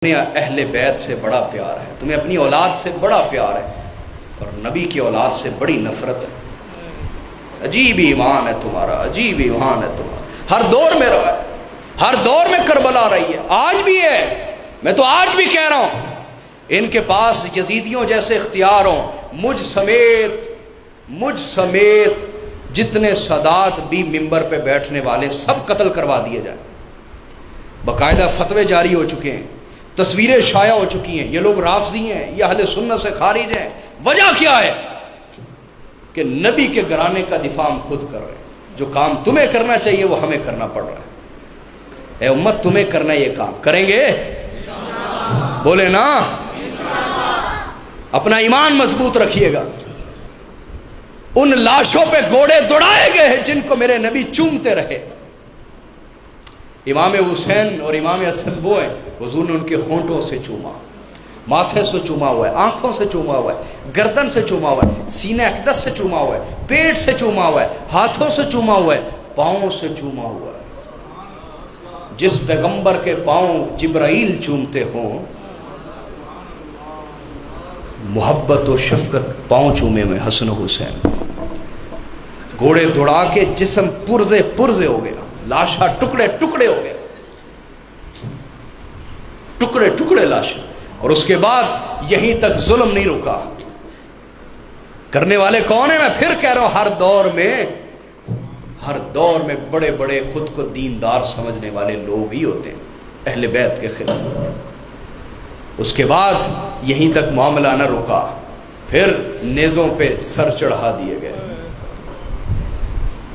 تمہیں اہل بیت سے بڑا پیار ہے، تمہیں اپنی اولاد سے بڑا پیار ہے، اور نبی کی اولاد سے بڑی نفرت ہے۔ عجیب ایمان ہے تمہارا، عجیب ایمان ہے تمہارا۔ ہر دور میں رہا ہے، ہر دور میں کربلا رہی ہے، آج بھی ہے۔ میں تو آج بھی کہہ رہا ہوں ان کے پاس یزیدیوں جیسے اختیار ہوں، مجھ سمیت جتنے سادات بھی منبر پہ بیٹھنے والے سب قتل کروا دیے جائیں۔ باقاعدہ فتوے جاری ہو چکے ہیں، تصویریں شائع ہو چکی ہیں، یہ لوگ رافضی ہیں، یہ اہل سنت سے خارج ہیں۔ وجہ کیا ہے؟ کہ نبی کے گھرانے کا دفاع ہم خود کر رہے ہیں۔ جو کام تمہیں کرنا چاہیے وہ ہمیں کرنا پڑ رہا ہے۔ اے امت، تمہیں کرنا یہ کام، کریں گے؟ بولے نا، اپنا ایمان مضبوط رکھیے گا۔ ان لاشوں پہ گھوڑے دوڑائے گئے ہیں جن کو میرے نبی چومتے رہے۔ امام حسین اور امام حسن وہ ہیں، حضور نے ان کے ہونٹوں سے چوما، ماتھے سے چوما ہوا ہے، آنکھوں سے چوما ہوا ہے، گردن سے چوما ہوا ہے، سینہ اقدس سے چوما ہوا ہے، پیٹ سے چوما ہوا ہے، ہاتھوں سے چوما ہوا ہے، پاؤں سے چوما ہوا ہے۔ جس پیغمبر کے پاؤں جبرائیل چومتے ہوں، محبت و شفقت پاؤں چومے میں حسن و حسین، گھوڑے دوڑا کے جسم پرزے ہو گیا، لاشا ٹکڑے ٹکڑے ہو گئے، ٹکڑے ٹکڑے لاشیں۔ اور اس کے بعد یہیں تک ظلم نہیں رکا۔ کرنے والے کون ہیں؟ میں پھر کہہ رہا ہوں، ہر دور میں بڑے بڑے خود کو دیندار سمجھنے والے لوگ ہی ہوتے ہیں اہل بیت کے خلاف۔ اس کے بعد یہیں تک معاملہ نہ رکا، پھر نیزوں پہ سر چڑھا دیے گئے،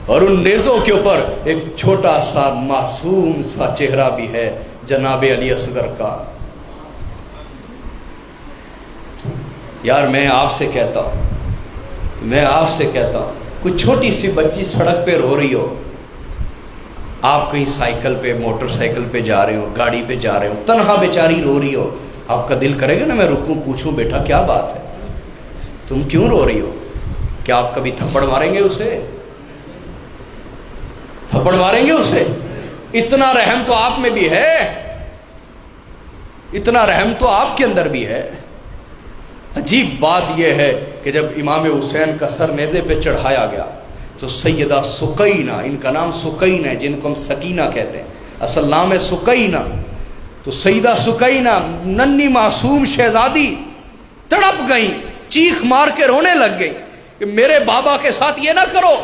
اور ان نیزوں کے اوپر ایک چھوٹا سا معصوم سا چہرہ بھی ہے، جناب علی اصغر کا۔ یار میں آپ سے کہتا ہوں کوئی چھوٹی سی بچی سڑک پہ رو رہی ہو، آپ کہیں سائیکل پہ، موٹر سائیکل پہ جا رہے ہو، گاڑی پہ جا رہے ہو، تنہا بیچاری رو رہی ہو، آپ کا دل کرے گا نا میں رکوں، پوچھوں بیٹا کیا بات ہے، تم کیوں رو رہی ہو؟ کیا آپ کبھی تھپڑ ماریں گے اسے؟ تھپڑ ماریں گے اسے؟ اتنا رحم تو آپ میں بھی ہے، اتنا رحم تو آپ کے اندر بھی ہے۔ عجیب بات یہ ہے کہ جب امام حسین کا سر نیزے پہ چڑھایا گیا تو سیدہ سقینہ، ان کا نام سقینہ ہے، جن کو ہم سکینہ کہتے ہیں، اصل نام ہے سقینہ، تو سیدہ سقینہ ننھی معصوم شہزادی تڑپ گئیں، چیخ مار کے رونے لگ گئی کہ میرے بابا کے ساتھ یہ نہ کرو،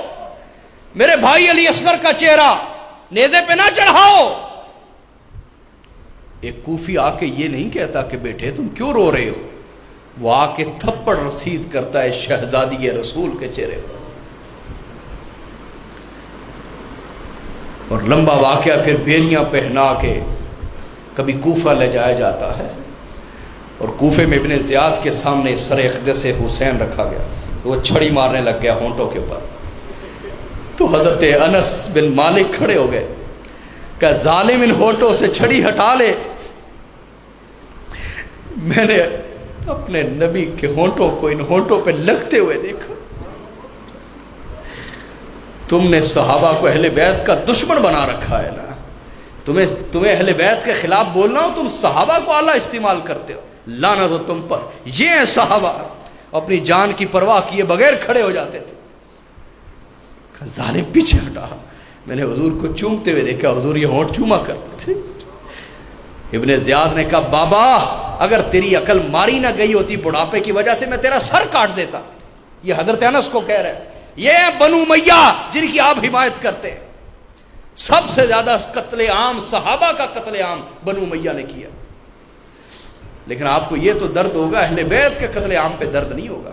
میرے بھائی علی اصغر کا چہرہ نیزے پہ نہ چڑھاؤ۔ ایک کوفی آ کے یہ نہیں کہتا کہ بیٹے تم کیوں رو رہے ہو، وہ آ کے تھپڑ رسید کرتا ہے شہزادی رسول کے چہرے پر۔ اور لمبا واقعہ پھر بیریاں پہنا کے کبھی کوفہ لے جایا جاتا ہے، اور کوفے میں ابن زیاد کے سامنے سر اقدس حسین رکھا گیا تو وہ چھڑی مارنے لگ گیا ہونٹوں کے اوپر، تو حضرت انس بن مالک کھڑے ہو گئے کہ ظالم ان ہونٹوں سے چھڑی ہٹا لے۔ میں نے اپنے نبی کے ہونٹوں کو ان ہونٹوں پہ لگتے ہوئے دیکھا۔ تم نے صحابہ کو اہل بیت کا دشمن بنا رکھا ہے نا، تمہیں اہل بیت کے خلاف بولنا ہو، تم صحابہ کو اعلیٰ استعمال کرتے ہو، لعنت ہو تم پر۔ یہ ہیں صحابہ، اپنی جان کی پرواہ کیے بغیر کھڑے ہو جاتے تھے۔ ظالم پیچھے ہٹا۔ میں نے حضور کو چومتے ہوئے دیکھا، حضور یہ ہونٹ چوما کرتے تھے۔ ابن زیاد نے کہا بابا اگر تیری عقل ماری نہ گئی ہوتی بڑھاپے کی وجہ سے میں تیرا سر کاٹ دیتا۔ یہ حضرت انس کو کہہ رہے ہیں، یہ بنو امیہ جن کی آپ حمایت کرتے ہیں، سب سے زیادہ قتل عام صحابہ کا قتل عام بنو امیہ نے کیا، لیکن آپ کو یہ تو درد ہوگا، اہل بیت کے قتل عام پہ درد نہیں ہوگا،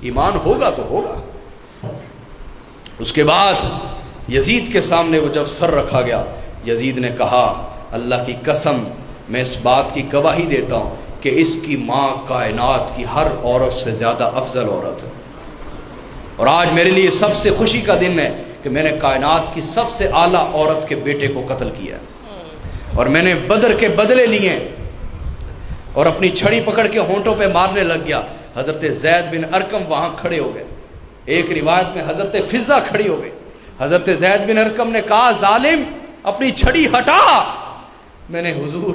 ایمان ہوگا تو ہوگا۔ اس کے بعد یزید کے سامنے وہ جب سر رکھا گیا، یزید نے کہا اللہ کی قسم میں اس بات کی گواہی دیتا ہوں کہ اس کی ماں کائنات کی ہر عورت سے زیادہ افضل عورت ہے، اور آج میرے لیے سب سے خوشی کا دن ہے کہ میں نے کائنات کی سب سے اعلیٰ عورت کے بیٹے کو قتل کیا، اور میں نے بدر کے بدلے لیے، اور اپنی چھڑی پکڑ کے ہونٹوں پہ مارنے لگ گیا۔ حضرت زید بن ارقم وہاں کھڑے ہو گئے، ایک روایت میں حضرت فضہ کھڑی ہو گئی۔ حضرت زید بن ارقم نے کہا ظالم اپنی چھڑی ہٹا۔ میں نے حضور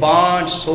500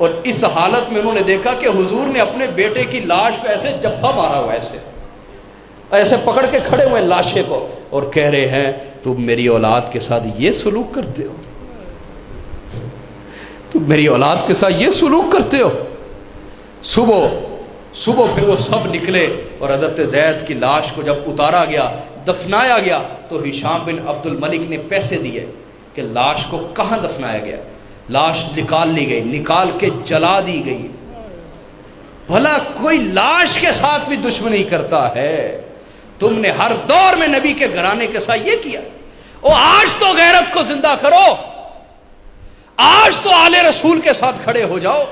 اور اس حالت میں انہوں نے دیکھا کہ حضور نے اپنے بیٹے کی لاش کو ایسے جبھا مارا ہوا، ایسے پکڑ کے کھڑے ہوئے لاشے کو، اور کہہ رہے ہیں تم میری اولاد کے ساتھ یہ سلوک کرتے ہو، تم میری اولاد کے ساتھ یہ سلوک کرتے ہو۔ صبح پھر وہ سب نکلے، اور حضرت زید کی لاش کو جب اتارا گیا، دفنایا گیا، تو ہشام بن عبد الملک نے پیسے دیے کہ لاش کو کہاں دفنایا گیا۔ لاش نکال لی گئی، نکال کے جلا دی گئی۔ بھلا کوئی لاش کے ساتھ بھی دشمنی کرتا ہے؟ تم نے ہر دور میں نبی کے گھرانے کے ساتھ یہ کیا۔ او آج تو غیرت کو زندہ کرو، آج تو آل رسول کے ساتھ کھڑے ہو جاؤ۔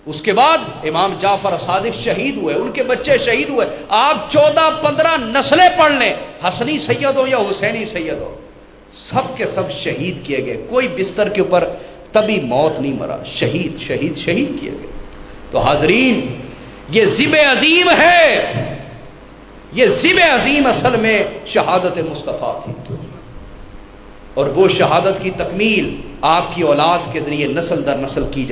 اس کے بعد امام جعفر صادق شہید ہوئے، ان کے بچے شہید ہوئے۔ آپ 14-15 نسلیں پڑھ لیں، حسنی سید ہو یا حسینی سید ہو، سب کے سب شہید کیے گئے۔ کوئی بستر کے اوپر تبھی موت نہیں مرا، شہید شہید شہید کیے گئے۔ تو حاضرین، یہ ذبح عظیم ہے، یہ ذبح عظیم اصل میں شہادت مصطفیٰ تھی، اور وہ شہادت کی تکمیل آپ کی اولاد کے ذریعے نسل در نسل کی جائے۔